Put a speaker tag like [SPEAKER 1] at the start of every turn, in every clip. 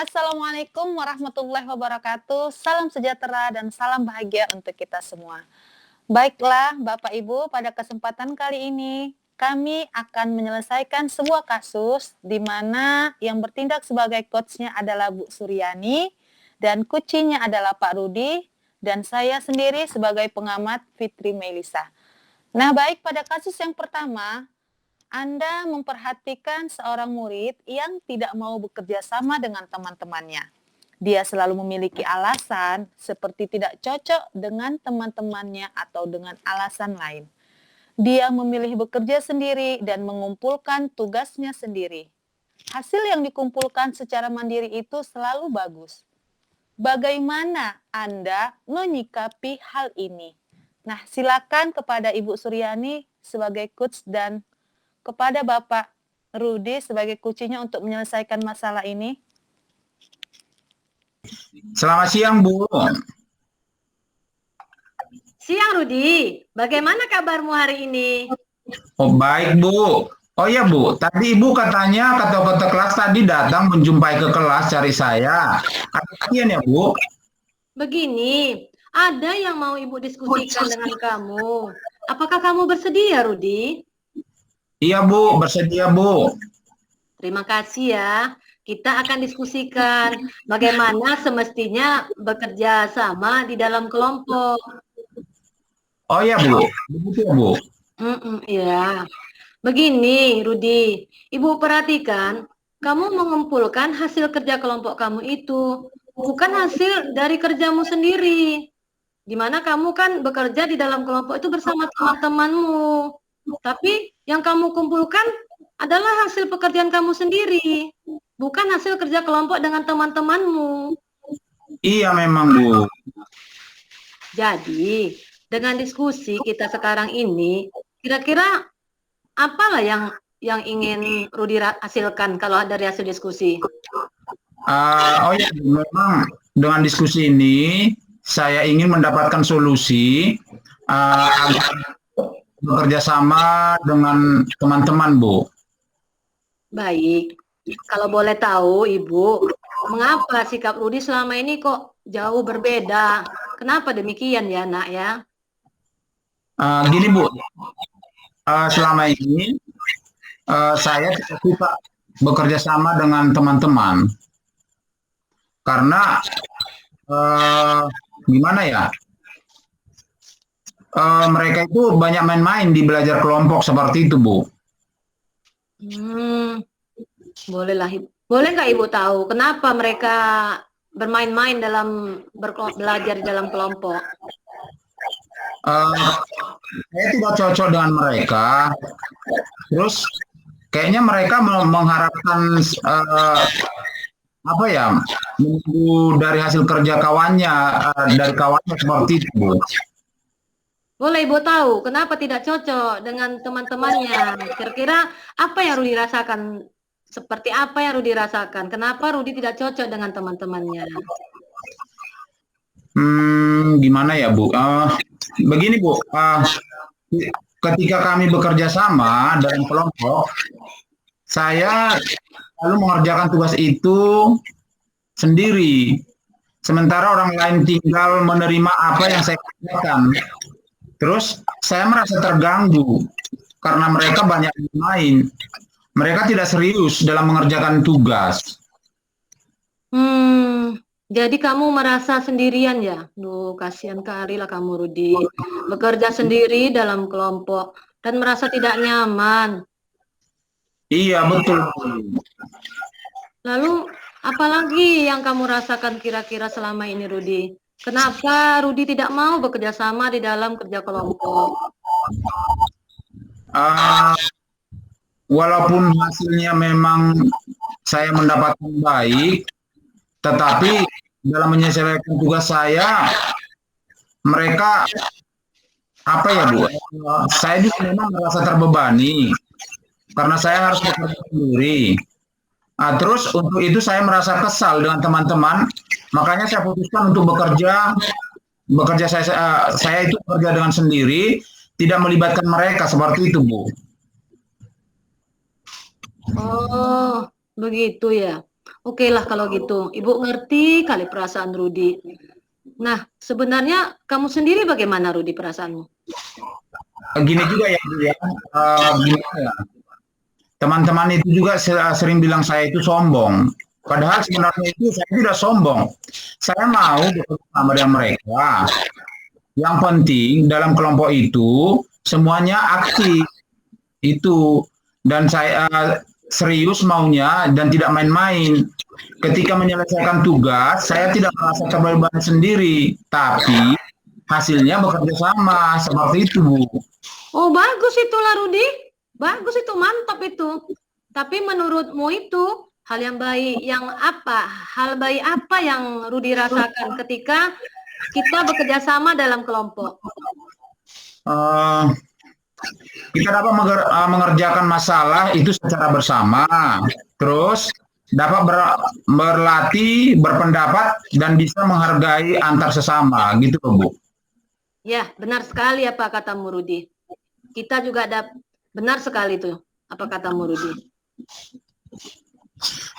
[SPEAKER 1] Assalamualaikum warahmatullahi wabarakatuh. Salam sejahtera dan salam bahagia untuk kita semua. Baiklah, Bapak Ibu, pada kesempatan kali ini kami akan menyelesaikan sebuah kasus di mana yang bertindak sebagai coachnya adalah Bu Suryani dan coachingnya adalah Pak Rudi dan saya sendiri sebagai pengamat Fitri Melisa. Nah, baik, pada kasus yang pertama, Anda memperhatikan seorang murid yang tidak mau bekerja sama dengan teman-temannya. Dia selalu memiliki alasan seperti tidak cocok dengan teman-temannya atau dengan alasan lain. Dia memilih bekerja sendiri dan mengumpulkan tugasnya sendiri. Hasil yang dikumpulkan secara mandiri itu selalu bagus. Bagaimana Anda menyikapi hal ini? Nah, silakan kepada Ibu Suryani sebagai coach dan kepada Bapak Rudi sebagai kuncinya untuk menyelesaikan masalah ini.
[SPEAKER 2] Selamat siang, Bu.
[SPEAKER 3] Siang, Rudi. Bagaimana kabarmu hari ini?
[SPEAKER 2] Oh, baik, Bu. Oh ya, Bu. Tadi Ibu katanya kata kelas tadi datang menjumpai ke kelas cari saya. Ada kalian ya, Bu?
[SPEAKER 3] Begini, ada yang mau Ibu diskusikan dengan kamu. Apakah kamu bersedia, Rudi?
[SPEAKER 2] Iya, Bu. Bersedia, Bu.
[SPEAKER 3] Terima kasih ya. Kita akan diskusikan bagaimana semestinya bekerja sama di dalam kelompok.
[SPEAKER 2] Oh ya, Bu. Begitu ya, Bu.
[SPEAKER 3] Ya. Begini, Rudi. Ibu perhatikan, kamu mengumpulkan hasil kerja kelompok kamu itu, bukan hasil dari kerjamu sendiri. Di mana kamu kan bekerja di dalam kelompok itu bersama teman-temanmu. Tapi yang kamu kumpulkan adalah hasil pekerjaan kamu sendiri, bukan hasil kerja kelompok dengan teman-temanmu.
[SPEAKER 2] Iya, memang, Bu.
[SPEAKER 3] Jadi, dengan diskusi kita sekarang ini, kira-kira apalah yang ingin Rudi hasilkan kalau dari hasil diskusi?
[SPEAKER 2] Oh ya, memang dengan diskusi ini saya ingin mendapatkan solusi agar bekerja sama dengan teman-teman, Bu.
[SPEAKER 3] Baik, kalau boleh tahu Ibu, mengapa sikap Rudi selama ini kok jauh berbeda? Kenapa demikian ya, Nak ya?
[SPEAKER 2] Gini, Bu, selama ini saya tidak suka bekerja sama dengan teman-teman karena gimana ya? Mereka itu banyak main-main di belajar kelompok seperti itu, Bu.
[SPEAKER 3] Bolehlah, boleh nggak Ibu tahu kenapa mereka bermain-main dalam belajar di dalam kelompok?
[SPEAKER 2] Saya tidak cocok dengan mereka. Terus kayaknya mereka mengharapkan apa ya, menunggu dari hasil kerja kawannya, dari kawannya seperti itu, Bu.
[SPEAKER 3] Boleh Ibu tahu kenapa tidak cocok dengan teman-temannya? Kira-kira apa yang Rudi rasakan? Seperti apa yang Rudi rasakan? Kenapa Rudi tidak cocok dengan teman-temannya?
[SPEAKER 2] Gimana ya, Bu? Begini, Bu. Ketika kami bekerja sama dalam kelompok, saya selalu mengerjakan tugas itu sendiri. Sementara orang lain tinggal menerima apa yang saya kerjakan. Terus saya merasa terganggu karena mereka banyak main. Mereka tidak serius dalam mengerjakan tugas.
[SPEAKER 3] Jadi kamu merasa sendirian ya? Duh, kasihan kali lah kamu, Rudi. Bekerja sendiri dalam kelompok dan merasa tidak nyaman.
[SPEAKER 2] Iya, betul.
[SPEAKER 3] Lalu, apalagi yang kamu rasakan kira-kira selama ini, Rudi? Kenapa Rudi tidak mau bekerja sama di dalam kerja kelompok?
[SPEAKER 2] Walaupun hasilnya memang saya mendapatkan baik, tetapi dalam menyelesaikan tugas saya, mereka apa ya, Bu? Saya juga memang merasa terbebani karena saya harus bekerja sendiri. Terus untuk itu saya merasa kesal dengan teman-teman, makanya saya putuskan untuk bekerja saya itu bekerja dengan sendiri, tidak melibatkan mereka seperti itu, Bu.
[SPEAKER 3] Oh, begitu ya. Oke lah kalau gitu. Ibu ngerti kali perasaan Rudi. Nah, sebenarnya kamu sendiri bagaimana Rudi perasaanmu?
[SPEAKER 2] Gini juga ya, Bu, ya. Gimana ya? Teman-teman itu juga sering bilang saya itu sombong. Padahal sebenarnya itu saya tidak sombong. Saya mau bersama dengan mereka. Yang penting dalam kelompok itu semuanya aktif itu, dan saya serius maunya dan tidak main-main. Ketika menyelesaikan tugas, saya tidak merasa terbeban sendiri, tapi hasilnya bekerja sama seperti itu, Bu.
[SPEAKER 3] Oh, bagus itulah Rudi. Bagus itu, mantap itu. Tapi menurutmu itu hal yang baik yang apa? Hal baik apa yang Rudi rasakan ketika kita bekerja sama dalam kelompok?
[SPEAKER 2] Eh, kita dapat mengerjakan masalah itu secara bersama, terus dapat berlatih, berpendapat, dan bisa menghargai antar sesama, gitu loh, Bu.
[SPEAKER 3] Ya, benar sekali apa katamu Rudi. Kita juga ada benar sekali tuh apa katamu Rudi.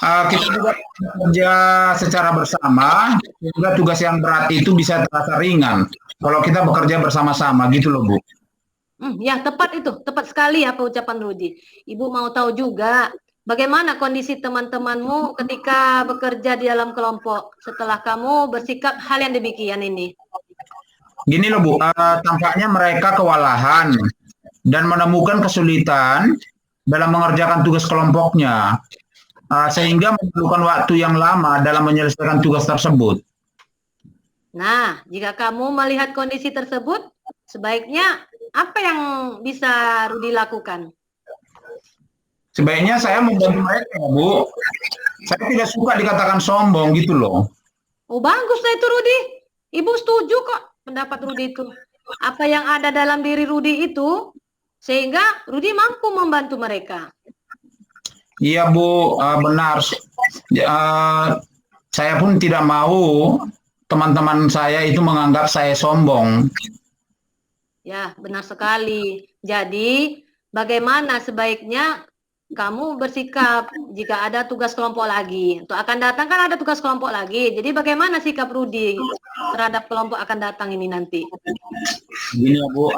[SPEAKER 2] Kita juga bekerja secara bersama sehingga tugas yang berat itu bisa terasa ringan kalau kita bekerja bersama-sama, gitu loh, Bu.
[SPEAKER 3] Ya, tepat itu. Tepat sekali apa ucapan Rudi. Ibu mau tahu juga bagaimana kondisi teman-temanmu ketika bekerja di dalam kelompok setelah kamu bersikap hal yang demikian ini.
[SPEAKER 2] Gini loh, Bu, tampaknya mereka kewalahan dan menemukan kesulitan dalam mengerjakan tugas kelompoknya, sehingga memerlukan waktu yang lama dalam menyelesaikan tugas tersebut.
[SPEAKER 3] Nah, jika kamu melihat kondisi tersebut, sebaiknya apa yang bisa Rudi lakukan?
[SPEAKER 2] Sebaiknya saya membantu mereka, Bu. Saya tidak suka dikatakan sombong, gitu loh.
[SPEAKER 3] Oh, bagus lah itu Rudi. Ibu setuju kok pendapat Rudi itu. Apa yang ada dalam diri Rudi itu, sehingga Rudi mampu membantu mereka.
[SPEAKER 2] Iya, Bu, benar. Saya pun tidak mau teman-teman saya itu menganggap saya sombong.
[SPEAKER 3] Ya, benar sekali. Jadi, bagaimana sebaiknya kamu bersikap jika ada tugas kelompok lagi? Untuk akan datang kan ada tugas kelompok lagi. Jadi, bagaimana sikap Rudi terhadap kelompok akan datang ini nanti?
[SPEAKER 2] Gini ya, Bu,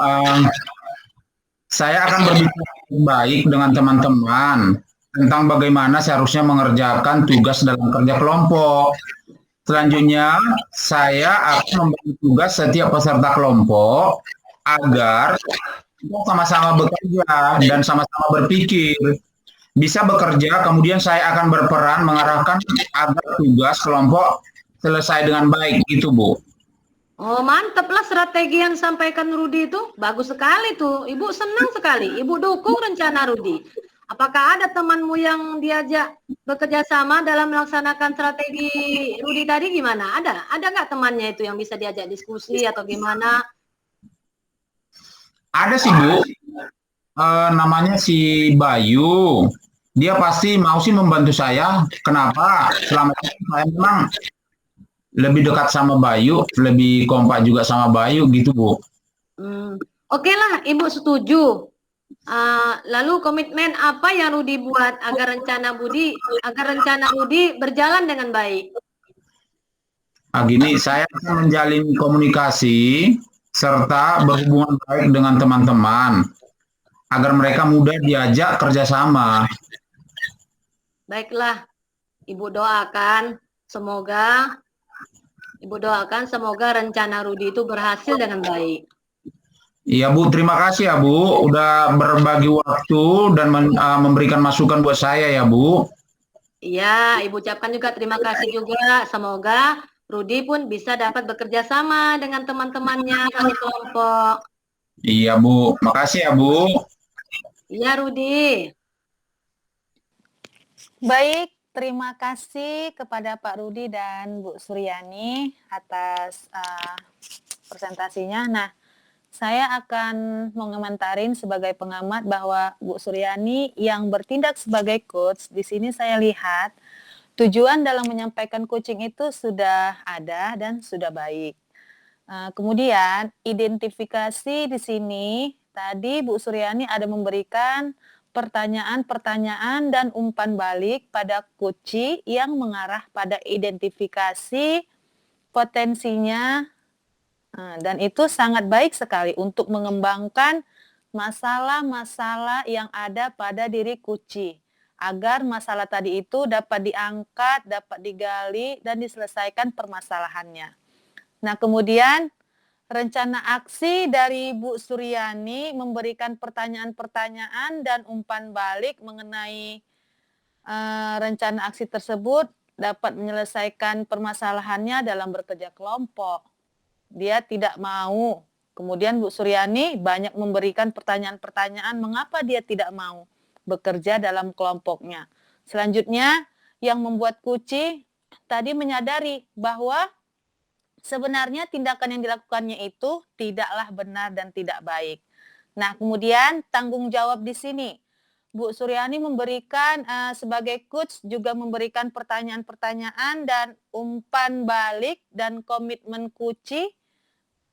[SPEAKER 2] saya akan berbicara baik dengan teman-teman tentang bagaimana seharusnya mengerjakan tugas dalam kerja kelompok. Selanjutnya, saya akan memberi tugas setiap peserta kelompok agar kita sama-sama bekerja dan sama-sama berpikir. Bisa bekerja, kemudian saya akan berperan mengarahkan agar tugas kelompok selesai dengan baik, gitu, Bu.
[SPEAKER 3] Oh, mantaplah strategi yang disampaikan Rudi itu. Bagus sekali tuh. Ibu senang sekali. Ibu dukung rencana Rudi. Apakah ada temanmu yang diajak bekerja sama dalam melaksanakan strategi Rudi tadi gimana? Ada? Ada nggak temannya itu yang bisa diajak diskusi atau gimana?
[SPEAKER 2] Ada sih, Bu. Namanya si Bayu. Dia pasti mau sih membantu saya. Kenapa? Selama ini saya memang lebih dekat sama Bayu, lebih kompak juga sama Bayu, gitu, Bu.
[SPEAKER 3] Oke lah, Ibu setuju. Lalu komitmen apa yang Rudi buat agar rencana Rudi berjalan dengan baik?
[SPEAKER 2] Gini, saya akan menjalin komunikasi serta berhubungan baik dengan teman-teman agar mereka mudah diajak kerjasama.
[SPEAKER 3] Baiklah, Ibu doakan semoga rencana Rudi itu berhasil dengan baik.
[SPEAKER 2] Iya, Bu, terima kasih ya, Bu, udah berbagi waktu dan memberikan masukan buat saya ya, Bu.
[SPEAKER 3] Iya, Ibu ucapkan juga terima kasih juga. Semoga Rudi pun bisa dapat bekerja sama dengan teman-temannya di kelompok.
[SPEAKER 2] Iya, Bu. Makasih ya, Bu.
[SPEAKER 3] Iya, Rudi.
[SPEAKER 1] Baik, terima kasih kepada Pak Rudi dan Bu Suryani atas presentasinya. Nah, saya akan mengomentarin sebagai pengamat bahwa Bu Suryani yang bertindak sebagai coach, di sini saya lihat tujuan dalam menyampaikan coaching itu sudah ada dan sudah baik. Kemudian identifikasi di sini tadi Bu Suryani ada memberikan pertanyaan-pertanyaan dan umpan balik pada kunci yang mengarah pada identifikasi potensinya. Dan itu sangat baik sekali untuk mengembangkan masalah-masalah yang ada pada diri kunci, agar masalah tadi itu dapat diangkat, dapat digali, dan diselesaikan permasalahannya. Nah, kemudian rencana aksi dari Bu Suryani memberikan pertanyaan-pertanyaan dan umpan balik mengenai rencana aksi tersebut dapat menyelesaikan permasalahannya dalam bekerja kelompok. Dia tidak mau. Kemudian Bu Suryani banyak memberikan pertanyaan-pertanyaan mengapa dia tidak mau bekerja dalam kelompoknya. Selanjutnya, yang membuat Kuci tadi menyadari bahwa sebenarnya tindakan yang dilakukannya itu tidaklah benar dan tidak baik. Nah, kemudian tanggung jawab di sini. Bu Suryani memberikan sebagai coach juga memberikan pertanyaan-pertanyaan dan umpan balik dan komitmen Kuci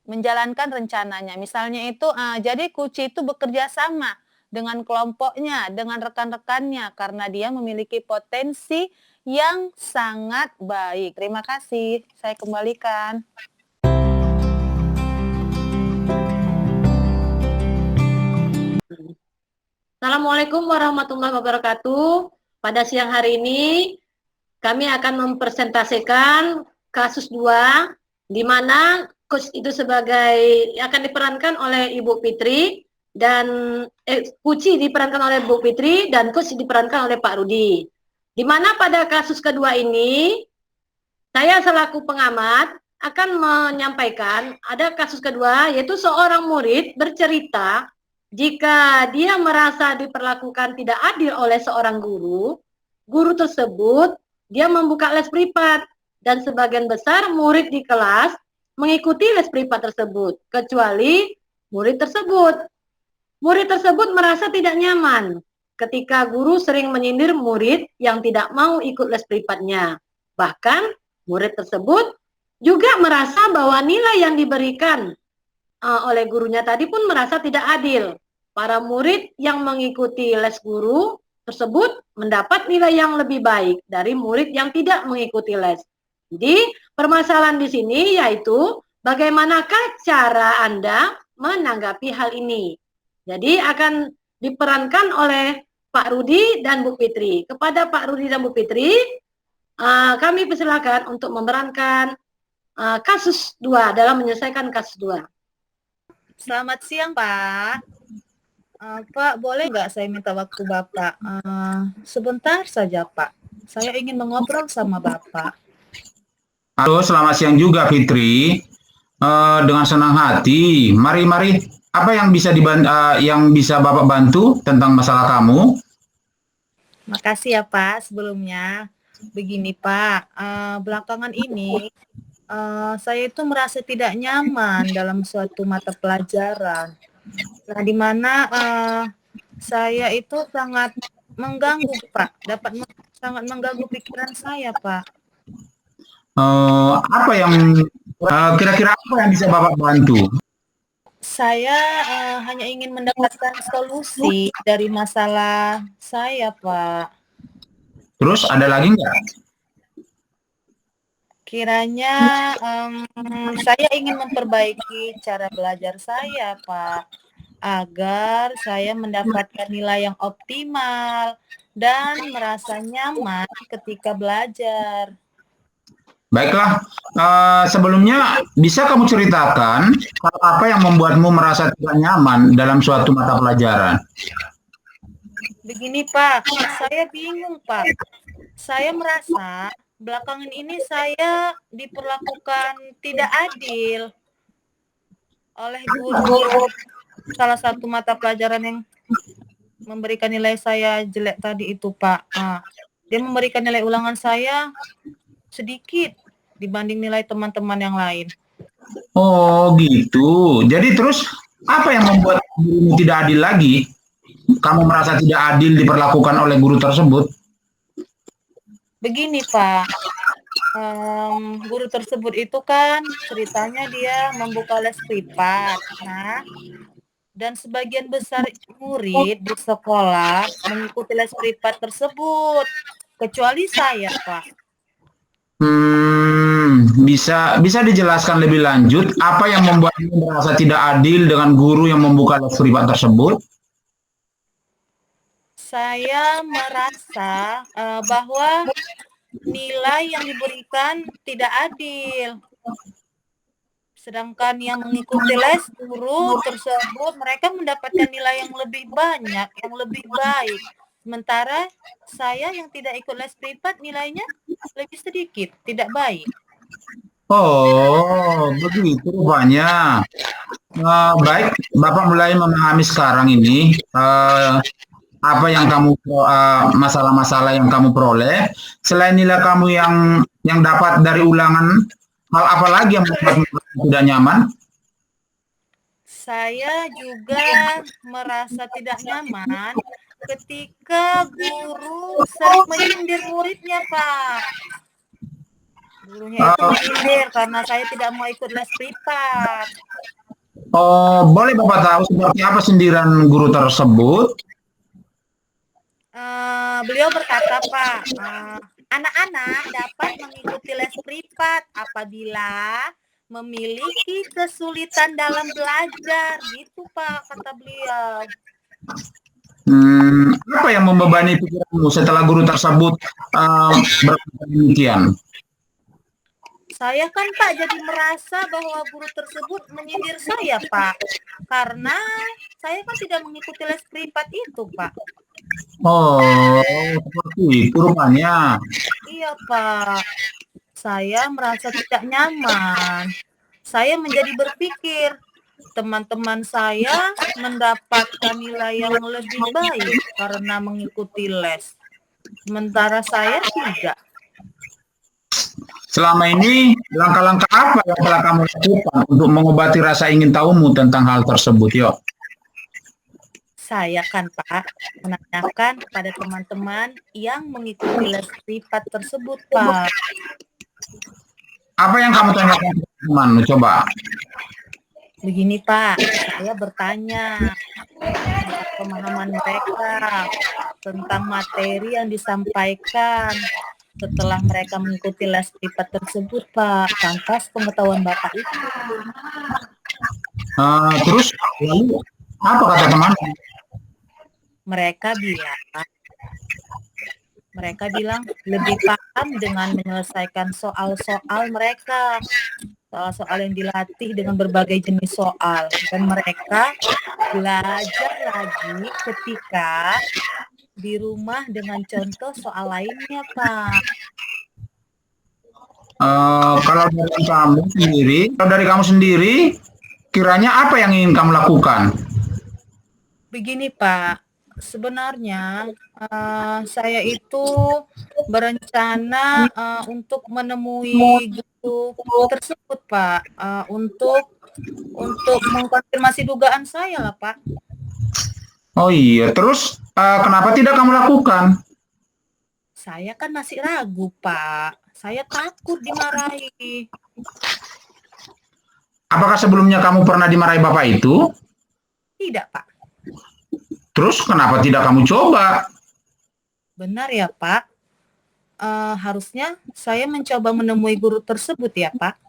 [SPEAKER 1] menjalankan rencananya. Misalnya itu, jadi Kuci itu bekerja sama dengan kelompoknya, dengan rekan-rekannya, karena dia memiliki potensi yang sangat baik. Terima kasih. Saya kembalikan.
[SPEAKER 3] Assalamualaikum warahmatullahi wabarakatuh. Pada siang hari ini, kami akan mempresentasikan kasus 2, di mana coach itu akan diperankan oleh Ibu Fitri, dan Kuci diperankan oleh Bu Fitri, dan coach diperankan oleh Pak Rudi. Di mana pada kasus kedua ini, saya selaku pengamat akan menyampaikan ada kasus kedua, yaitu seorang murid bercerita jika dia merasa diperlakukan tidak adil oleh seorang guru tersebut dia membuka les privat, dan sebagian besar murid di kelas mengikuti les privat tersebut, kecuali murid tersebut. Murid tersebut merasa tidak nyaman ketika guru sering menyindir murid yang tidak mau ikut les privatnya. Bahkan murid tersebut juga merasa bahwa nilai yang diberikan oleh gurunya tadi pun merasa tidak adil. Para murid yang mengikuti les guru tersebut mendapat nilai yang lebih baik dari murid yang tidak mengikuti les. Jadi permasalahan di sini yaitu bagaimanakah cara Anda menanggapi hal ini. Jadi akan diperankan oleh Pak Rudi dan Bu Fitri. Kepada Pak Rudi dan Bu Fitri, kami persilakan untuk memerankan kasus 2 dalam menyelesaikan kasus 2.
[SPEAKER 1] Selamat siang, Pak. Pak, boleh nggak saya minta waktu Bapak? Sebentar saja, Pak. Saya ingin mengobrol sama Bapak.
[SPEAKER 2] Halo, selamat siang juga Fitri. Dengan senang hati, mari. Apa yang bisa Bapak bantu tentang masalah kamu?
[SPEAKER 1] Makasih ya Pak sebelumnya. Begini Pak, belakangan ini saya itu merasa tidak nyaman dalam suatu mata pelajaran. Nah, di mana saya itu sangat mengganggu Pak, sangat mengganggu pikiran saya Pak.
[SPEAKER 2] Kira-kira apa yang bisa Bapak bantu?
[SPEAKER 1] Saya hanya ingin mendapatkan solusi dari masalah saya, Pak.
[SPEAKER 2] Terus ada lagi nggak?
[SPEAKER 1] Kiranya saya ingin memperbaiki cara belajar saya, Pak, agar saya mendapatkan nilai yang optimal dan merasa nyaman ketika belajar.
[SPEAKER 2] Baiklah, sebelumnya bisa kamu ceritakan apa yang membuatmu merasa tidak nyaman dalam suatu mata pelajaran?
[SPEAKER 1] Begini Pak, saya bingung Pak. Saya merasa belakangan ini saya diperlakukan tidak adil oleh guru salah satu mata pelajaran yang memberikan nilai saya jelek tadi itu Pak. Dia memberikan nilai ulangan saya sedikit dibanding nilai teman-teman yang lain.
[SPEAKER 2] Oh gitu. Jadi terus apa yang membuat gurumu tidak adil lagi? Kamu merasa tidak adil diperlakukan oleh guru tersebut?
[SPEAKER 1] Begini Pak, guru tersebut itu kan ceritanya dia membuka les privat. Nah, dan sebagian besar murid di sekolah mengikuti les privat tersebut, kecuali saya, Pak.
[SPEAKER 2] Bisa dijelaskan lebih lanjut apa yang membuatmu merasa tidak adil dengan guru yang membuka les privat tersebut?
[SPEAKER 1] Saya merasa bahwa nilai yang diberikan tidak adil. Sedangkan yang mengikuti les guru tersebut, mereka mendapatkan nilai yang lebih banyak, yang lebih baik. Sementara saya yang tidak ikut les privat nilainya lebih sedikit, tidak baik.
[SPEAKER 2] Oh, begitu rupanya. Baik, Bapak mulai memahami sekarang ini apa yang kamu masalah-masalah yang kamu peroleh. Selain nilai kamu yang dapat dari ulangan, hal apa lagi yang membuatmu tidak nyaman?
[SPEAKER 1] Saya juga merasa tidak nyaman ketika guru sering menyindir muridnya, Pak. Gurunya itu menyindir karena saya tidak mau ikut les privat.
[SPEAKER 2] Oh, boleh Bapak tahu seperti apa sindiran guru tersebut?
[SPEAKER 1] Beliau berkata, Pak, anak-anak dapat mengikuti les privat apabila memiliki kesulitan dalam belajar, gitu Pak, kata beliau.
[SPEAKER 2] Apa yang membebani pikiranmu setelah guru tersebut berkata demikian?
[SPEAKER 1] Saya kan Pak jadi merasa bahwa guru tersebut menyindir saya, Pak, karena saya kan tidak mengikuti les privat itu, Pak.
[SPEAKER 2] Oh, seperti itu rupanya.
[SPEAKER 1] Iya, Pak. Saya merasa tidak nyaman. Saya menjadi berpikir, teman-teman saya mendapatkan nilai yang lebih baik karena mengikuti les. Sementara saya tidak.
[SPEAKER 2] Selama ini, langkah-langkah apa yang telah kamu lakukan untuk mengobati rasa ingin tahumu tentang hal tersebut? Yuk.
[SPEAKER 1] Saya kan, Pak, menanyakan kepada teman-teman yang mengikuti les privat tersebut, Pak.
[SPEAKER 2] Apa yang kamu tanyakan ke teman? Coba.
[SPEAKER 1] Begini, Pak, saya bertanya pemahaman mereka tentang materi yang disampaikan setelah mereka mengikuti les privat tersebut, Pak, tanpa pengetahuan Bapak itu.
[SPEAKER 2] Terus, lalu apa kata teman?
[SPEAKER 1] Mereka bilang lebih paham dengan menyelesaikan soal-soal mereka, soal-soal yang dilatih dengan berbagai jenis soal, dan mereka belajar lagi ketika di rumah dengan contoh soal lainnya, Pak.
[SPEAKER 2] Kalau dari kamu sendiri, kiranya apa yang ingin kamu lakukan?
[SPEAKER 1] Begini, Pak, sebenarnya saya itu berencana untuk menemui guru tersebut, Pak, untuk mengkonfirmasi dugaan saya lah, Pak.
[SPEAKER 2] Oh iya, terus kenapa tidak kamu lakukan?
[SPEAKER 1] Saya kan masih ragu, Pak. Saya takut dimarahi.
[SPEAKER 2] Apakah sebelumnya kamu pernah dimarahi Bapak itu?
[SPEAKER 1] Tidak, Pak.
[SPEAKER 2] Terus kenapa tidak kamu coba?
[SPEAKER 1] Benar ya, Pak. Harusnya saya mencoba menemui guru tersebut ya, Pak.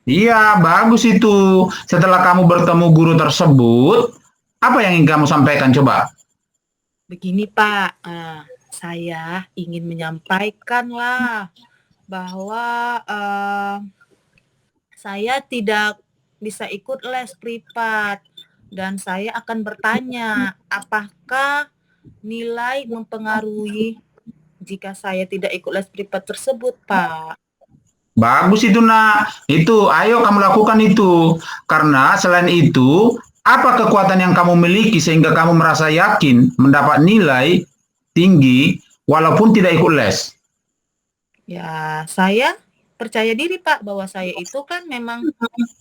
[SPEAKER 2] Iya, bagus itu. Setelah kamu bertemu guru tersebut, apa yang ingin kamu sampaikan? Coba.
[SPEAKER 1] Begini, Pak. Saya ingin menyampaikan lah bahwa saya tidak bisa ikut les privat. Dan saya akan bertanya, apakah nilai mempengaruhi jika saya tidak ikut les privat tersebut, Pak?
[SPEAKER 2] Bagus itu, Nak. Itu, ayo kamu lakukan itu. Karena selain itu, apa kekuatan yang kamu miliki sehingga kamu merasa yakin mendapat nilai tinggi walaupun tidak ikut les?
[SPEAKER 1] Ya, saya percaya diri, Pak, bahwa saya itu kan memang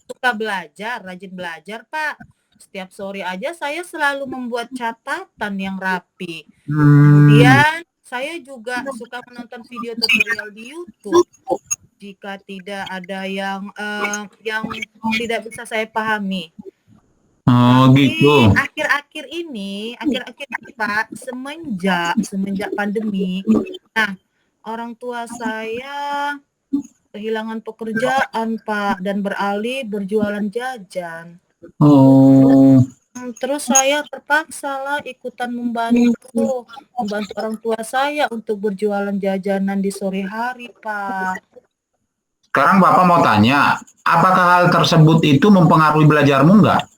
[SPEAKER 1] suka belajar, rajin belajar, Pak. Setiap sore aja saya selalu membuat catatan yang rapi. Kemudian saya juga suka menonton video tutorial di YouTube. Jika tidak ada yang tidak bisa saya pahami.
[SPEAKER 2] Oh gitu.
[SPEAKER 1] Akhir-akhir ini Pak, semenjak pandemi, nah orang tua saya kehilangan pekerjaan Pak dan beralih berjualan jajan.
[SPEAKER 2] Oh,
[SPEAKER 1] Terus saya terpaksa lah ikutan membantu orang tua saya untuk berjualan jajanan di sore hari Pak.
[SPEAKER 2] sekarang Bapak mau tanya, apakah hal tersebut itu mempengaruhi belajarmu enggak?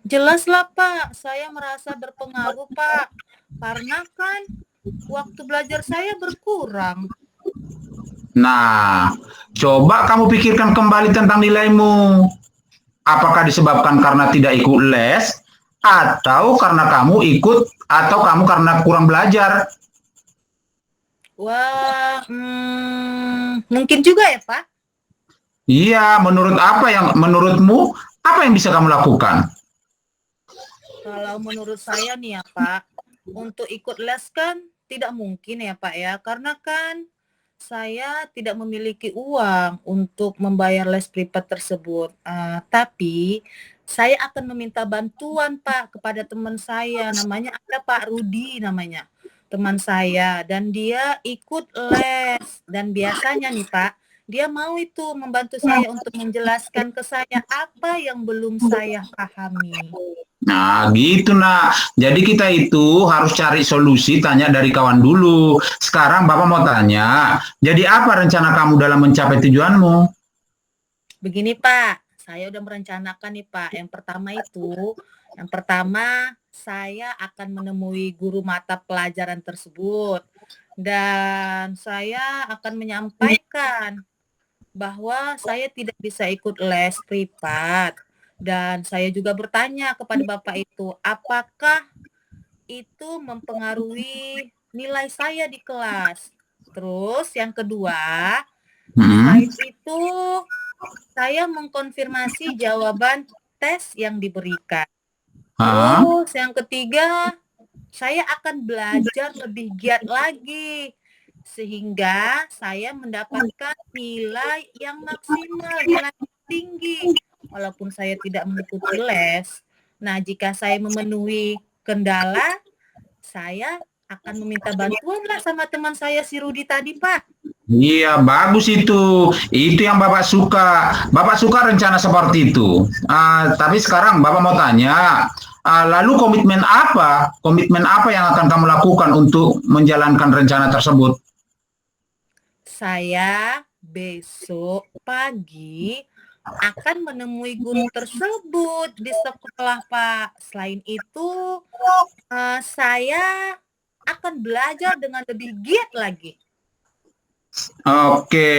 [SPEAKER 1] Jelas lah Pak, saya merasa berpengaruh Pak, karena kan waktu belajar saya berkurang.
[SPEAKER 2] Nah, coba kamu pikirkan kembali tentang nilaimu. Apakah disebabkan karena tidak ikut les, atau karena kamu ikut, atau kamu karena kurang belajar?
[SPEAKER 1] Wah, mungkin juga ya Pak.
[SPEAKER 2] Iya, menurutmu apa yang bisa kamu lakukan?
[SPEAKER 1] Kalau menurut saya nih ya Pak, untuk ikut les kan tidak mungkin ya Pak ya, karena kan saya tidak memiliki uang untuk membayar les privat tersebut. Tapi saya akan meminta bantuan Pak kepada teman saya, namanya ada Pak Rudi namanya, teman saya, dan dia ikut les, dan biasanya nih Pak, dia mau itu membantu saya untuk menjelaskan ke saya apa yang belum saya pahami.
[SPEAKER 2] Nah, gitu nak. Jadi kita itu harus cari solusi, tanya dari kawan dulu. Sekarang Bapak mau tanya, jadi apa rencana kamu dalam mencapai tujuanmu?
[SPEAKER 1] Begini Pak, saya udah merencanakan nih Pak. Yang pertama saya akan menemui guru mata pelajaran tersebut dan saya akan menyampaikan bahwa saya tidak bisa ikut les privat, dan saya juga bertanya kepada Bapak itu, apakah itu mempengaruhi nilai saya di kelas. Terus yang kedua, selain itu saya mengkonfirmasi jawaban tes yang diberikan. Terus yang ketiga, saya akan belajar lebih giat lagi sehingga saya mendapatkan nilai yang maksimal, nilai tinggi walaupun saya tidak mengikuti les. Nah, jika saya memenuhi kendala, saya akan meminta bantuan lah sama teman saya si Rudi tadi, Pak.
[SPEAKER 2] Iya, bagus itu. Itu yang Bapak suka. Bapak suka rencana seperti itu. Tapi sekarang Bapak mau tanya, lalu komitmen apa yang akan kamu lakukan untuk menjalankan rencana tersebut?
[SPEAKER 1] Saya besok pagi akan menemui guru tersebut di sekolah, Pak. Selain itu, saya akan belajar dengan lebih giat lagi.
[SPEAKER 2] Oke,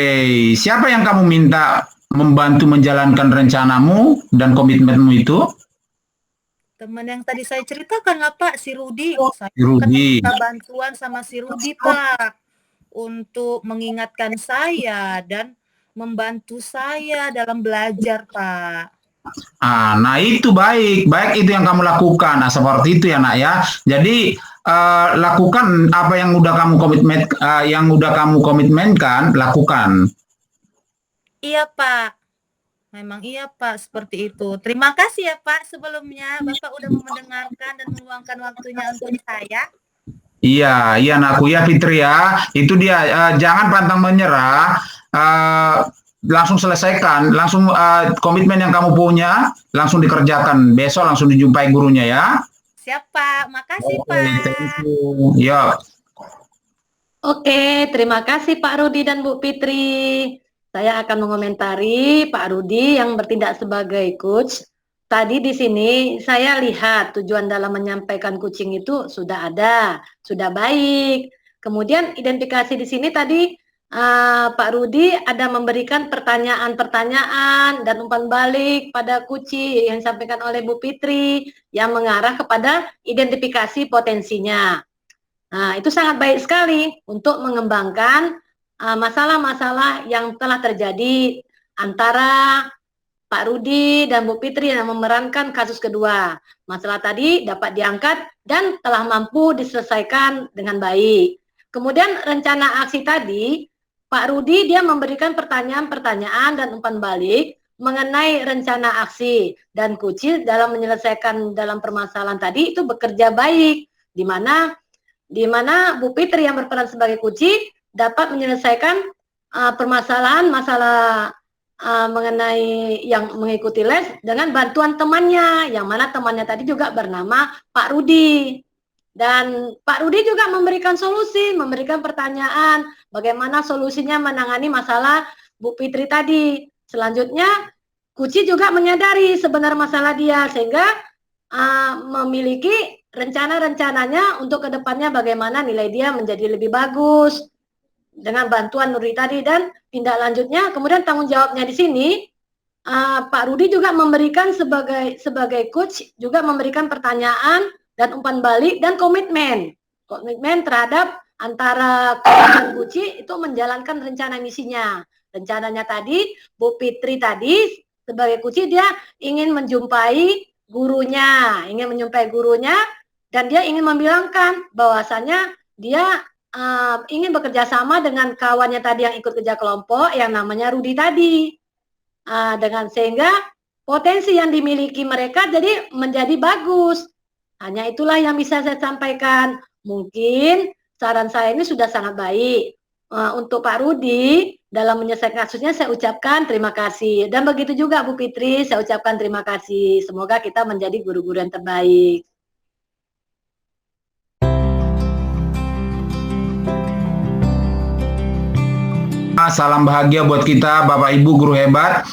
[SPEAKER 2] siapa yang kamu minta membantu menjalankan rencanamu dan komitmenmu itu?
[SPEAKER 1] Teman yang tadi saya ceritakan lah Pak, si Rudi. Saya akan
[SPEAKER 2] Rudi.
[SPEAKER 1] minta bantuan sama si Rudi Pak, untuk mengingatkan saya dan membantu saya dalam belajar Pak.
[SPEAKER 2] Nah itu baik itu yang kamu lakukan. Nah seperti itu ya nak ya. Jadi lakukan apa yang udah kamu komitmenkan, lakukan.
[SPEAKER 1] Iya Pak, memang iya Pak, seperti itu. Terima kasih ya Pak sebelumnya, Bapak udah mendengarkan dan meluangkan waktunya untuk saya.
[SPEAKER 2] Iya anakku ya Fitri ya. Itu dia, jangan pantang menyerah. Langsung selesaikan, langsung komitmen yang kamu punya, langsung dikerjakan. Besok langsung dijumpai gurunya ya.
[SPEAKER 1] Siap Pak, makasih Pak.
[SPEAKER 2] Ya.
[SPEAKER 3] Oke, terima kasih Pak Rudi dan Bu Fitri. Saya akan mengomentari Pak Rudi yang bertindak sebagai coach. Tadi di sini saya lihat tujuan dalam menyampaikan coaching itu sudah ada, sudah baik. Kemudian identifikasi di sini tadi Pak Rudi ada memberikan pertanyaan-pertanyaan dan umpan balik pada Kuci yang disampaikan oleh Bu Fitri yang mengarah kepada identifikasi potensinya. Nah, itu sangat baik sekali untuk mengembangkan masalah-masalah yang telah terjadi antara Pak Rudi dan Bu Fitri yang memerankan kasus kedua. Masalah tadi dapat diangkat dan telah mampu diselesaikan dengan baik. Kemudian rencana aksi tadi, Pak Rudi dia memberikan pertanyaan-pertanyaan dan umpan balik mengenai rencana aksi, dan Kuci dalam menyelesaikan dalam permasalahan tadi itu bekerja baik, di mana Bu Fitri yang berperan sebagai Kuci dapat menyelesaikan permasalahan masalah mengenai yang mengikuti les dengan bantuan temannya, yang mana temannya tadi juga bernama Pak Rudi. Dan Pak Rudi juga memberikan solusi, memberikan pertanyaan bagaimana solusinya menangani masalah Bu Fitri tadi. Selanjutnya, Kuci juga menyadari sebenarnya masalah dia, sehingga memiliki rencana-rencananya untuk kedepannya bagaimana nilai dia menjadi lebih bagus dengan bantuan Nuri tadi. Dan tindak lanjutnya, kemudian tanggung jawabnya di sini, Pak Rudi juga memberikan sebagai coach, juga memberikan pertanyaan dan umpan balik dan komitmen terhadap antara coach dan Kuci itu menjalankan rencana misinya. Rencananya tadi, Bu Fitri tadi sebagai Kuci dia ingin menjumpai gurunya, dan dia ingin membilangkan bahwasanya dia ingin bekerja sama dengan kawannya tadi yang ikut kerja kelompok yang namanya Rudi tadi, dengan sehingga potensi yang dimiliki mereka jadi menjadi bagus. Hanya itulah yang bisa saya sampaikan. Mungkin saran saya ini sudah sangat baik. Untuk Pak Rudi dalam menyelesaikan kasusnya saya ucapkan terima kasih, dan begitu juga Bu Fitri, saya ucapkan terima kasih. Semoga kita menjadi guru-guru yang terbaik.
[SPEAKER 2] Salam bahagia buat kita, Bapak Ibu guru hebat.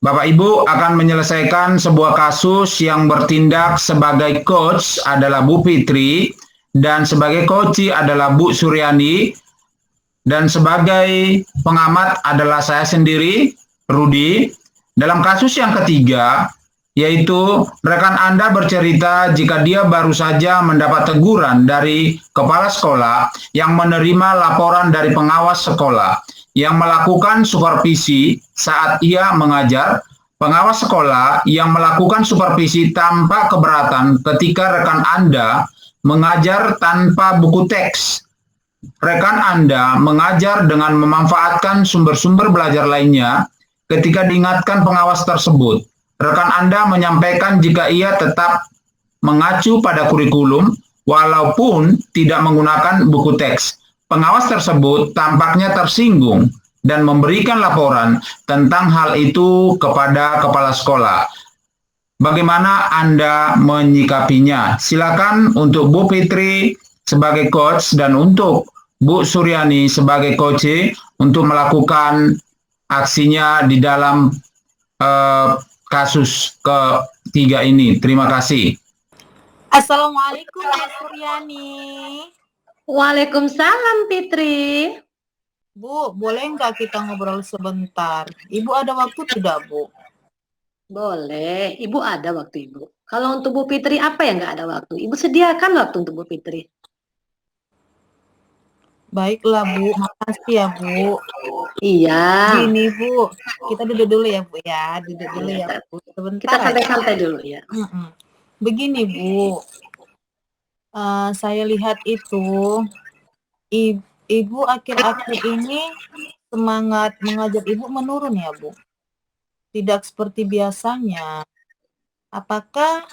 [SPEAKER 2] Bapak Ibu akan menyelesaikan sebuah kasus yang bertindak sebagai coach adalah Bu Fitri, dan sebagai coach adalah Bu Suryani, dan sebagai pengamat adalah saya sendiri, Rudi. Dalam kasus yang ketiga, yaitu rekan Anda bercerita jika dia baru saja mendapat teguran dari kepala sekolah yang menerima laporan dari pengawas sekolah yang melakukan supervisi saat ia mengajar. Pengawas sekolah yang melakukan supervisi tanpa keberatan ketika rekan Anda mengajar tanpa buku teks. Rekan Anda mengajar dengan memanfaatkan sumber-sumber belajar lainnya. Ketika diingatkan pengawas tersebut, rekan Anda menyampaikan jika ia tetap mengacu pada kurikulum walaupun tidak menggunakan buku teks. Pengawas tersebut tampaknya tersinggung dan memberikan laporan tentang hal itu kepada kepala sekolah. Bagaimana Anda menyikapinya? Silakan untuk Bu Fitri sebagai coach dan untuk Bu Suryani sebagai coach untuk melakukan aksinya di dalam kasus ketiga ini. Terima kasih.
[SPEAKER 1] Assalamualaikum Bu Suryani.
[SPEAKER 3] Waalaikumsalam Fitri.
[SPEAKER 1] Bu, boleh nggak kita ngobrol sebentar? Ibu ada waktu tidak, Bu?
[SPEAKER 3] Boleh, Ibu ada waktu Ibu. Kalau untuk Bu Fitri apa yang nggak ada waktu? Ibu sediakan waktu untuk Bu Fitri.
[SPEAKER 1] Baiklah Bu, makasih ya Bu.
[SPEAKER 3] Iya.
[SPEAKER 1] Gini Bu, kita duduk dulu ya Bu ya, duduk dulu ya Bu. Sebentar.
[SPEAKER 3] Kita santai-santai dulu ya.
[SPEAKER 1] Begini Bu, saya lihat itu Ibu akhir-akhir ini semangat mengajar Ibu menurun ya Bu. Tidak seperti biasanya. Apakah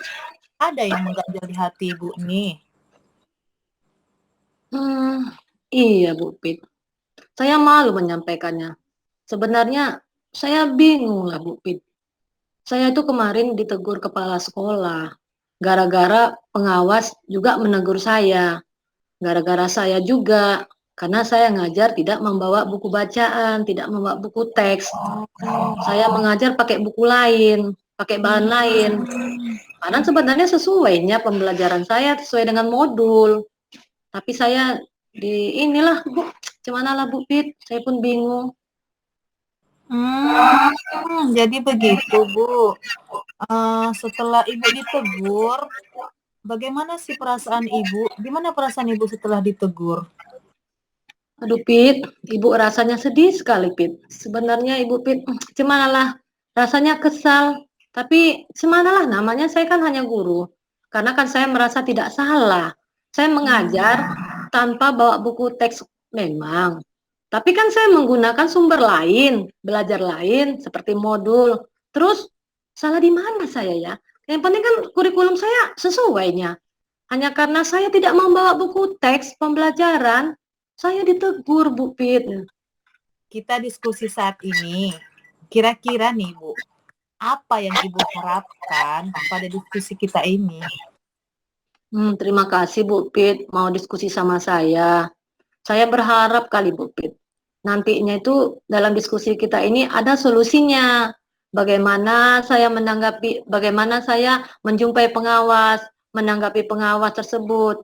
[SPEAKER 1] ada yang mengganjal di hati Ibu nih?
[SPEAKER 3] Iya Bu Fit. Saya malu menyampaikannya. Sebenarnya saya bingung lah Bu Fit. Saya itu kemarin ditegur kepala sekolah. Gara-gara pengawas juga menegur saya. Gara-gara saya juga. Karena saya ngajar tidak membawa buku bacaan, tidak membawa buku teks. Saya mengajar pakai buku lain, pakai bahan lain. Karena sebenarnya sesuainya pembelajaran saya sesuai dengan modul. Tapi saya inilah Bu, gimana lah Bu Fit, saya pun bingung.
[SPEAKER 1] Jadi begitu Bu. Setelah Ibu ditegur, bagaimana sih perasaan Ibu? Gimana perasaan Ibu setelah ditegur?
[SPEAKER 3] Aduh Pit, Ibu rasanya sedih sekali Pit. Sebenarnya Ibu Pit, gimana lah, rasanya kesal. Tapi gimana lah, namanya saya kan hanya guru. Karena kan saya merasa tidak salah. Saya mengajar tanpa bawa buku teks memang. Tapi kan saya menggunakan sumber lain, belajar lain, seperti modul. Terus, salah di mana saya ya? Yang penting kan kurikulum saya sesuainya. Hanya karena saya tidak membawa buku teks pembelajaran, saya ditegur, Bu Pit.
[SPEAKER 4] Kita diskusi saat ini. Kira-kira nih, Bu, apa yang Ibu harapkan pada diskusi kita ini?
[SPEAKER 3] Terima kasih Bu Pit mau diskusi sama saya. Saya berharap kali Bu Pit, nantinya itu dalam diskusi kita ini ada solusinya. Bagaimana saya menjumpai pengawas, menanggapi pengawas tersebut,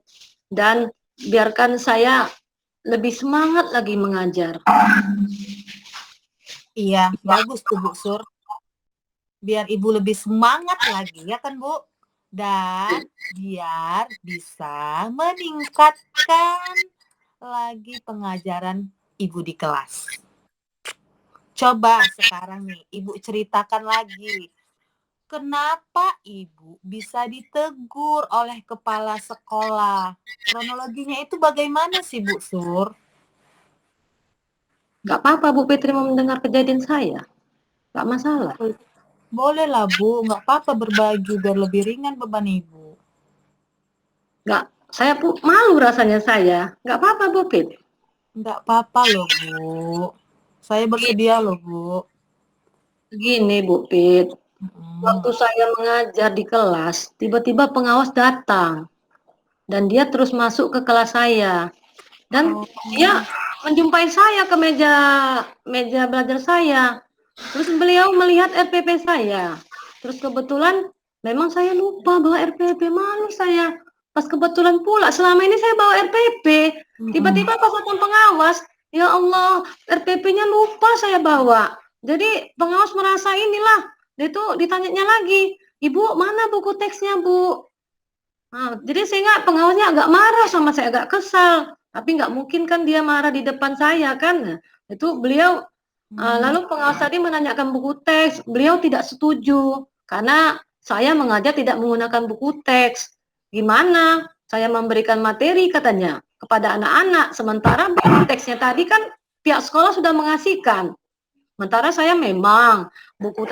[SPEAKER 3] dan biarkan saya lebih semangat lagi mengajar.
[SPEAKER 4] Iya, bagus tuh Bu Sur. Biar Ibu lebih semangat lagi, ya kan Bu? Dan biar bisa meningkatkan lagi pengajaran Ibu di kelas. Coba sekarang nih, Ibu ceritakan lagi. Kenapa Ibu bisa ditegur oleh kepala sekolah? Kronologinya itu bagaimana sih Bu Sur?
[SPEAKER 3] Gak apa-apa Bu Fitri mau mendengar kejadian saya. Gak masalah.
[SPEAKER 4] Boleh lah Bu, nggak apa-apa berbagi biar lebih ringan beban Ibu.
[SPEAKER 3] Gak, saya malu rasanya saya. Gak apa-apa Bu Fit.
[SPEAKER 4] Nggak apa-apa loh Bu. Saya bersedia loh Bu.
[SPEAKER 3] Gini Bu Fit, waktu saya mengajar di kelas, tiba-tiba pengawas datang. Dan dia terus masuk ke kelas saya. Dan dia menjumpai saya ke meja belajar saya. Terus beliau melihat RPP saya. Terus kebetulan memang saya lupa bawa RPP, malu saya. Pas kebetulan pula selama ini saya bawa RPP. Tiba-tiba pas datang pengawas, ya Allah, RPP-nya lupa saya bawa. Jadi pengawas merasa inilah, dia tuh ditanyanya lagi, Ibu mana buku teksnya Bu? Nah, jadi sehingga pengawasnya agak marah sama saya, agak kesal. Tapi nggak mungkin kan dia marah di depan saya kan. Nah, itu beliau lalu pengawas tadi menanyakan buku teks, beliau tidak setuju karena saya mengajar tidak menggunakan buku teks. Gimana? Saya memberikan materi katanya kepada anak-anak, sementara buku teksnya tadi kan pihak sekolah sudah mengasihkan. Sementara saya memang buku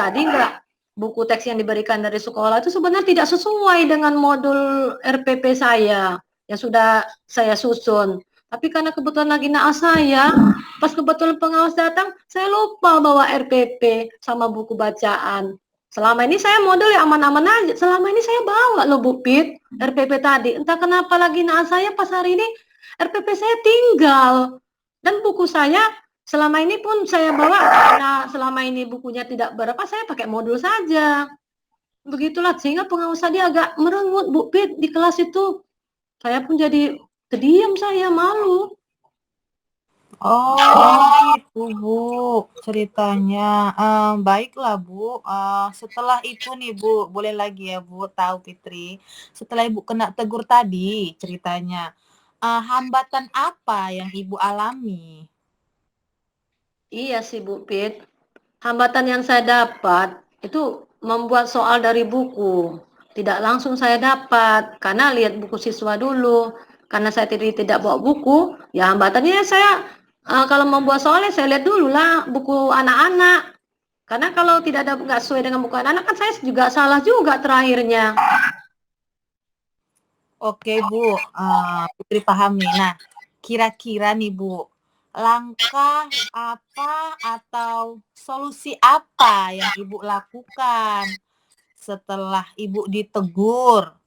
[SPEAKER 3] teks yang diberikan dari sekolah itu sebenarnya tidak sesuai dengan modul RPP saya yang sudah saya susun. Tapi karena kebetulan lagi naas saya, pas kebetulan pengawas datang, saya lupa bawa RPP sama buku bacaan. Selama ini saya modul ya aman-aman aja. Selama ini saya bawa loh Bu Pit, RPP tadi. Entah kenapa lagi naas saya pas hari ini RPP saya tinggal. Dan buku saya selama ini pun saya bawa karena selama ini bukunya tidak berapa, saya pakai modul saja. Begitulah sehingga pengawas tadi agak merengut Bu Pit di kelas itu. Saya pun jadi terdiam, saya malu.
[SPEAKER 4] Oh gitu Bu ceritanya. Baiklah Bu, setelah itu nih Bu, boleh lagi ya Bu tahu Fitri. Setelah Ibu kena tegur tadi ceritanya, hambatan apa yang Ibu alami?
[SPEAKER 3] Iya sih Bu Pit. Hambatan yang saya dapat itu membuat soal dari buku. Tidak langsung saya dapat karena lihat buku siswa dulu. Karena saya tidak bawa buku, ya hambatannya saya kalau membuat soalnya saya lihat dulu lah buku anak-anak. Karena kalau tidak ada nggak sesuai dengan buku anak-anak kan saya juga salah juga terakhirnya.
[SPEAKER 4] Oke Bu, Putri paham nih. Nah, kira-kira nih Bu, langkah apa atau solusi apa yang Ibu lakukan setelah Ibu ditegur?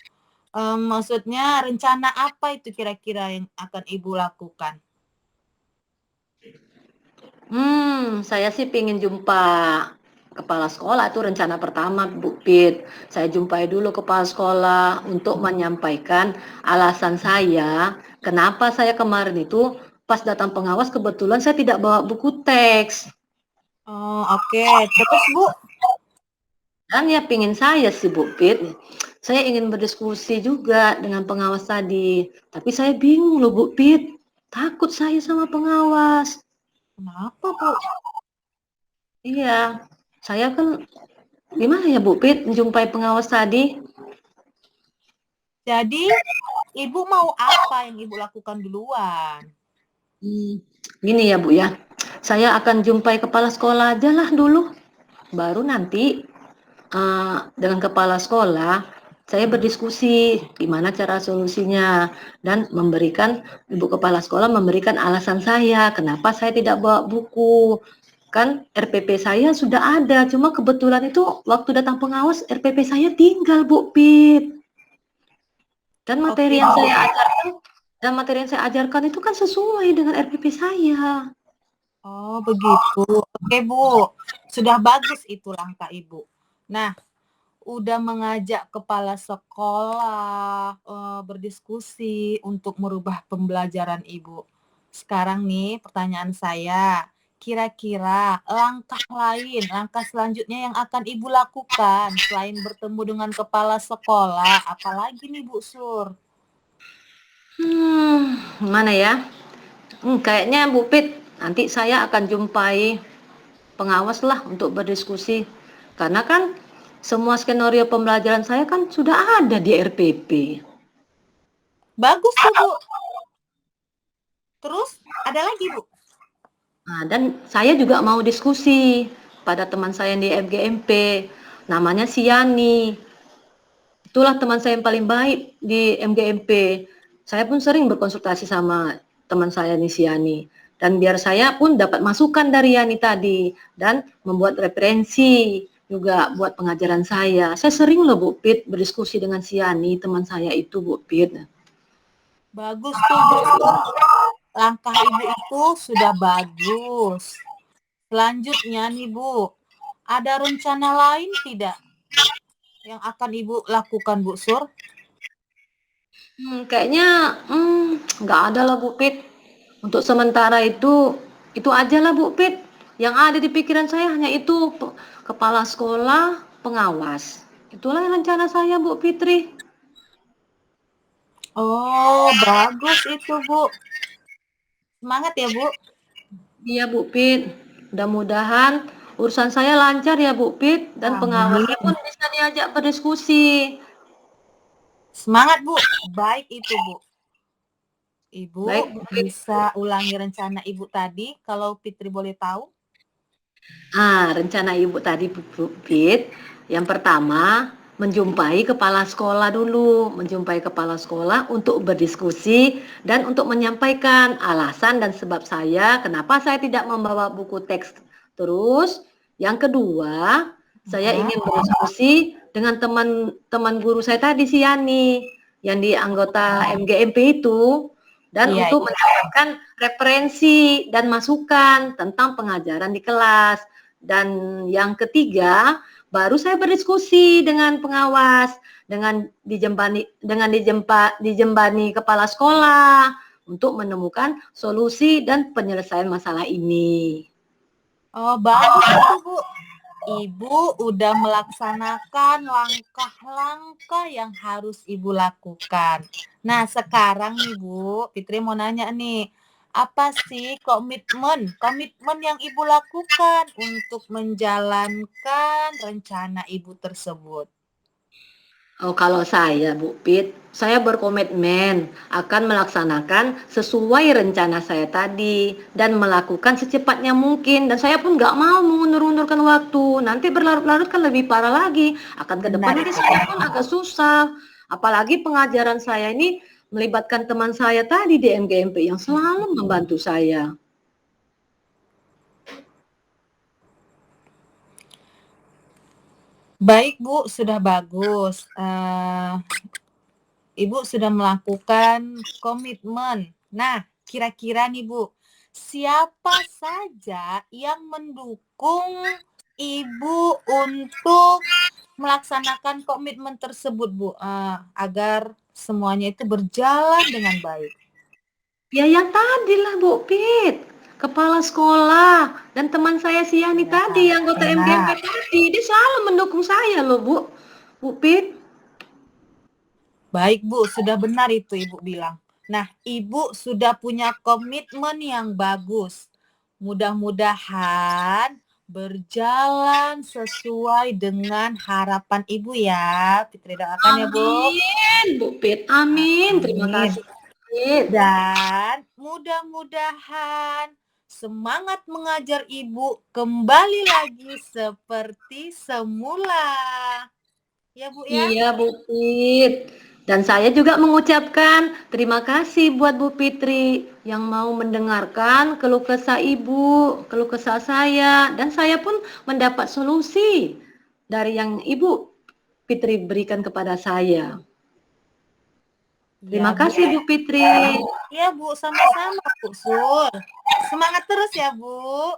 [SPEAKER 4] Maksudnya rencana apa itu kira-kira yang akan Ibu lakukan?
[SPEAKER 3] Saya sih pengen jumpa kepala sekolah, itu rencana pertama Bu Pit. Saya jumpai dulu kepala sekolah untuk menyampaikan alasan saya, kenapa saya kemarin itu pas datang pengawas kebetulan saya tidak bawa buku teks.
[SPEAKER 4] Oh, oke. Terus Bu?
[SPEAKER 3] Dan ya pingin saya sih Bu Pit, saya ingin berdiskusi juga dengan pengawas tadi. Tapi saya bingung loh Bu Pit, takut saya sama pengawas.
[SPEAKER 4] Kenapa Bu?
[SPEAKER 3] Iya, saya kan gimana ya Bu Pit menjumpai pengawas tadi?
[SPEAKER 4] Jadi, Ibu mau apa yang Ibu lakukan duluan?
[SPEAKER 3] Gini ya Bu ya, saya akan jumpai kepala sekolah aja lah dulu, baru nanti dengan kepala sekolah saya berdiskusi gimana cara solusinya dan memberikan ibu kepala sekolah memberikan alasan saya kenapa saya tidak bawa buku. Kan RPP saya sudah ada, cuma kebetulan itu waktu datang pengawas RPP saya tinggal Bu Pip. Dan materi
[SPEAKER 1] Oke,
[SPEAKER 3] yang
[SPEAKER 1] Bu.
[SPEAKER 3] saya ajarkan itu kan sesuai dengan RPP saya.
[SPEAKER 4] Oh, begitu. Oke, Bu. Sudah bagus itu langkah Ibu. Nah, udah mengajak kepala sekolah berdiskusi untuk merubah pembelajaran Ibu. Sekarang nih pertanyaan saya, kira-kira langkah selanjutnya yang akan Ibu lakukan selain bertemu dengan kepala sekolah, apalagi nih Bu Sur?
[SPEAKER 3] Mana ya? Kayaknya Bu Pit, nanti saya akan jumpai pengawas lah untuk berdiskusi. Karena kan semua skenario pembelajaran saya kan sudah ada di RPP.
[SPEAKER 4] Bagus tuh Bu. Terus ada lagi Bu?
[SPEAKER 3] Nah, dan saya juga mau diskusi pada teman saya di MGMP, namanya Siani. Itulah teman saya yang paling baik di MGMP. Saya pun sering berkonsultasi sama teman saya nih Siani. Dan biar saya pun dapat masukan dari Yani tadi dan membuat referensi juga buat pengajaran saya. Saya sering loh Bu Pit berdiskusi dengan Siani, teman saya itu Bu Pit.
[SPEAKER 4] Bagus tuh Bu Sur. Langkah Ibu itu sudah bagus. Selanjutnya nih Bu, ada rencana lain tidak yang akan Ibu lakukan Bu Sur?
[SPEAKER 3] Kayaknya nggak ada lah Bu Pit. Untuk sementara itu aja lah Bu Pit. Yang ada di pikiran saya hanya itu kepala sekolah, pengawas. Itulah rencana saya Bu Fitri.
[SPEAKER 4] Oh, bagus itu Bu. Semangat ya Bu.
[SPEAKER 3] Iya Bu Pit. Mudah-mudahan urusan saya lancar ya Bu Pit dan pengawasnya pun bisa diajak berdiskusi.
[SPEAKER 4] Semangat Bu. Baik itu Bu. Ibu
[SPEAKER 3] Baik Bu Pit.
[SPEAKER 4] bisa ulangi rencana Ibu tadi kalau Fitri boleh tahu?
[SPEAKER 3] Rencana Ibu tadi Bu Pit, yang pertama menjumpai kepala sekolah dulu, menjumpai kepala sekolah untuk berdiskusi dan untuk menyampaikan alasan dan sebab saya kenapa saya tidak membawa buku teks. Terus yang kedua, saya ingin berdiskusi dengan teman-teman guru saya tadi si Yani yang di anggota MGMP itu dan
[SPEAKER 4] Iya,
[SPEAKER 3] untuk mendapatkan referensi dan masukan tentang pengajaran di kelas. Dan yang ketiga, baru saya berdiskusi dengan pengawas, dengan dijembani kepala sekolah untuk menemukan solusi dan penyelesaian masalah ini.
[SPEAKER 4] Oh, bagus itu Bu. Ibu udah melaksanakan langkah-langkah yang harus Ibu lakukan. Nah, sekarang nih Bu, Fitri mau nanya nih, apa sih komitmen yang Ibu lakukan untuk menjalankan rencana Ibu tersebut?
[SPEAKER 3] Oh, kalau saya, Bu Pit, saya berkomitmen akan melaksanakan sesuai rencana saya tadi dan melakukan secepatnya mungkin. Dan saya pun nggak mau mengundur-undurkan waktu. Nanti berlarut-larut kan lebih parah lagi. Akan ke depan
[SPEAKER 4] Benar
[SPEAKER 3] nanti
[SPEAKER 4] itu.
[SPEAKER 3] saya pun agak susah. Apalagi pengajaran saya ini melibatkan teman saya tadi di MGMP yang selalu membantu saya.
[SPEAKER 4] Baik Bu, sudah bagus. Ibu sudah melakukan komitmen. Nah, kira-kira nih Bu, siapa saja yang mendukung Ibu untuk melaksanakan komitmen tersebut Bu, agar semuanya itu berjalan dengan baik?
[SPEAKER 3] Ya yang tadi lah Bu Pit, kepala sekolah dan teman saya si Yani
[SPEAKER 4] Ya,
[SPEAKER 3] tadi yang anggota MGMP
[SPEAKER 4] benar.
[SPEAKER 3] tadi, dia selalu mendukung saya loh Bu Pit.
[SPEAKER 4] Baik Bu, sudah benar itu Ibu bilang. Nah, Ibu sudah punya komitmen yang bagus. Mudah-mudahan berjalan sesuai dengan harapan Ibu ya. Fitri doakan ya Bu.
[SPEAKER 3] Amin Bu Pit, amin. Terima
[SPEAKER 4] Amin.
[SPEAKER 3] kasih.
[SPEAKER 4] Dan mudah-mudahan semangat mengajar Ibu kembali lagi seperti semula. Ya Bu ya?
[SPEAKER 3] Iya Bu Fit. Dan saya juga mengucapkan terima kasih buat Bu Fitri yang mau mendengarkan keluh kesah Ibu, keluh kesah saya, dan saya pun mendapat solusi dari yang Ibu Fitri berikan kepada saya. Terima
[SPEAKER 4] Ya, Bu.
[SPEAKER 3] kasih Bu Fitri.
[SPEAKER 4] Ya Bu, sama-sama Bu Sur. Semangat terus ya Bu.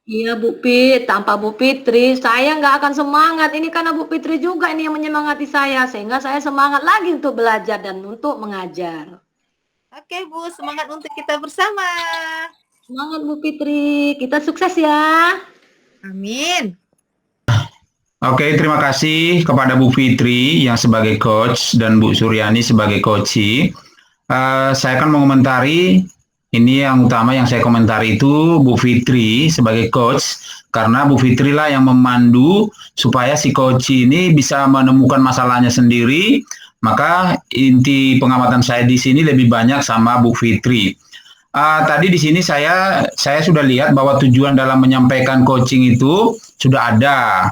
[SPEAKER 3] Iya Bu Fit, tanpa Bu Fitri saya nggak akan semangat. Ini karena Bu Fitri juga ini yang menyemangati saya, sehingga saya semangat lagi untuk belajar dan untuk mengajar.
[SPEAKER 4] Oke Bu, semangat untuk kita bersama.
[SPEAKER 3] Semangat Bu Fitri, kita sukses ya.
[SPEAKER 4] Amin.
[SPEAKER 2] Oke, terima kasih kepada Bu Fitri yang sebagai coach dan Bu Suryani sebagai coachee. Saya akan mengomentari. Ini yang utama yang saya komentari itu Bu Fitri sebagai coach, karena Bu Fitri lah yang memandu supaya si coach ini bisa menemukan masalahnya sendiri. Maka inti pengamatan saya di sini lebih banyak sama Bu Fitri. Tadi di sini saya sudah lihat bahwa tujuan dalam menyampaikan coaching itu sudah ada,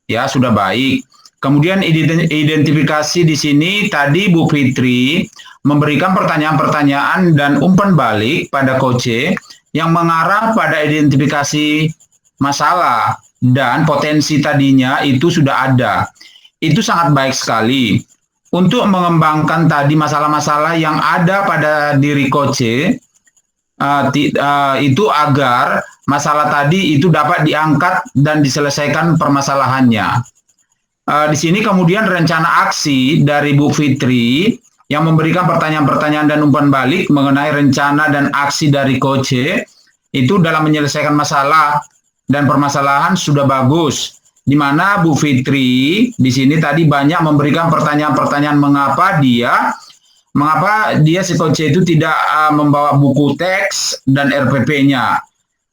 [SPEAKER 2] ya sudah baik. Kemudian identifikasi di sini tadi Bu Fitri memberikan pertanyaan-pertanyaan dan umpan balik pada coach yang mengarah pada identifikasi masalah dan potensi tadinya itu sudah ada. Itu sangat baik sekali untuk mengembangkan tadi masalah-masalah yang ada pada diri coach itu agar masalah tadi itu dapat diangkat dan diselesaikan permasalahannya. Di sini kemudian rencana aksi dari Bu Fitri yang memberikan pertanyaan-pertanyaan dan umpan balik mengenai rencana dan aksi dari coach itu dalam menyelesaikan masalah dan permasalahan sudah bagus. Di mana Bu Fitri di sini tadi banyak memberikan pertanyaan-pertanyaan mengapa dia si coach itu tidak membawa buku teks dan RPP-nya.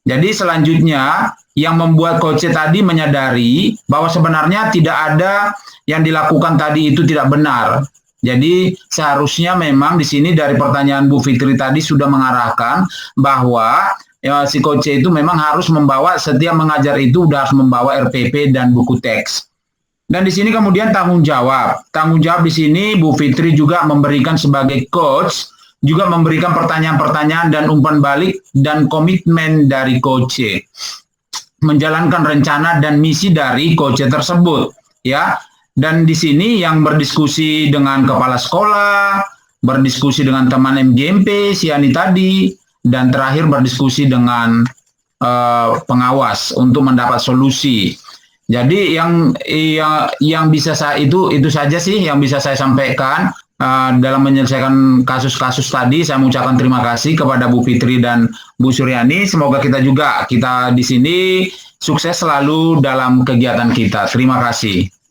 [SPEAKER 2] Jadi selanjutnya yang membuat coach tadi menyadari bahwa sebenarnya tidak ada yang dilakukan tadi itu tidak benar. Jadi seharusnya memang di sini dari pertanyaan Bu Fitri tadi sudah mengarahkan bahwa si coach itu memang harus membawa, setiap mengajar itu sudah harus membawa RPP dan buku teks. Dan di sini kemudian tanggung jawab. Tanggung jawab di sini Bu Fitri juga memberikan sebagai coach, juga memberikan pertanyaan-pertanyaan dan umpan balik dan komitmen dari coach. Menjalankan rencana dan misi dari coach tersebut, ya. Dan di sini yang berdiskusi dengan kepala sekolah, berdiskusi dengan teman MGMP, Siani tadi, dan terakhir berdiskusi dengan pengawas untuk mendapat solusi. Jadi yang bisa saya itu saja sih yang bisa saya sampaikan dalam menyelesaikan kasus-kasus tadi. Saya mengucapkan terima kasih kepada Bu Fitri dan Bu Suryani. Semoga kita di sini sukses selalu dalam kegiatan kita. Terima kasih.